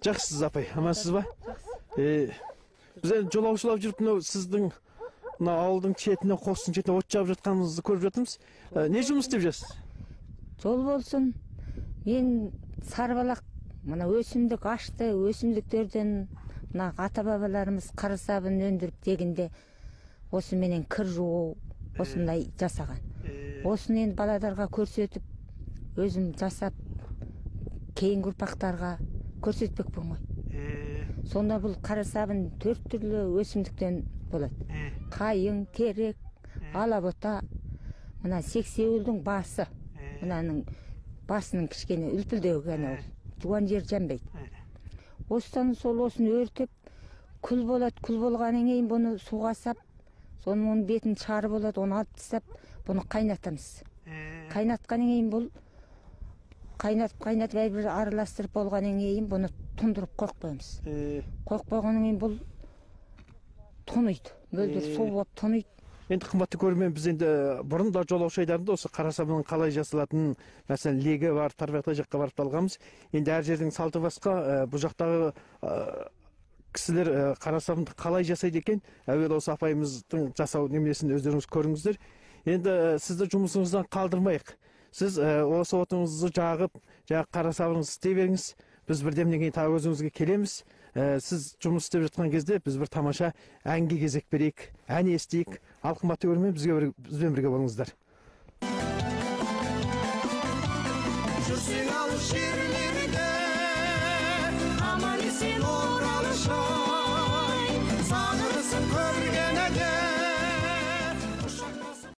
Жақсысыз апай, амансыз ба? Біз енді жолаушылап жүріп, сіздің ауылдың шетіне, қостың шетіне от жағып жатқаныңызды көріп жатырмыз. Не жұмыс істеп жүрсіз? Жол болсын. Мен Сарыбалақ мына өсімдік ашты, өсімдіктерден мына ата-бабаларымыз қарасабын өндіріп дегенде осы менен кір жуу осындай жасаған. Осыны енді баладарға көрсетіп, өзім жасап, кейінгі ұрпақтарға көрсетпекпін ғой. Сонда бұл қарасабын 4 түрлі өсімдіктен болады. Қайың, терек, алабота, мына сексеуілдің басы. Мынаның басының кішкене үлпілдеген ол. Жуан жер жанбайды. Осыдан сол осыны өртеп, күл болады. Күл болғаннан кейін бұны суға сап, соның оның бетін шары болады, оны алып тастап, бұны қайнатамыз. Қайнатқаннан кейін бұл қайнатып бір араластырып болғаннан кейін бұны тұндырып қойып қоямыз. Қойып қойғаннан кейін бұл тониды. Мөлдір су болып тониды. Енді қымбатты көрермен, біз енді бұрын да жолаушы айдарында осы қарасабының қалай жасалатынын, мәселен, легі бар, Тарбағатай жаққа барып алғанбыз. Енді әр жердің салты басқа, бұл жақтағы кісілер қарасабынды қалай жасайды екен, әуелі осы апайымыздың жасау немесін өздеріңіз көріңіздер. Енді сізді жұмысыңыздан қалдырмайық. Сіз осы отыңызды жағып, қарасабыңызды істей беріңіз. Біз бірдемнен кейін тағы өзіңізге келеміз. Сіз жұмыс істеп жатқан кезде біз бір тамаша әнге кезек берейік, ән естейік. Ал қымбатты көрермен, бізбен бірге болыңыздар. Жүрсең алыс жерлерде, аман есен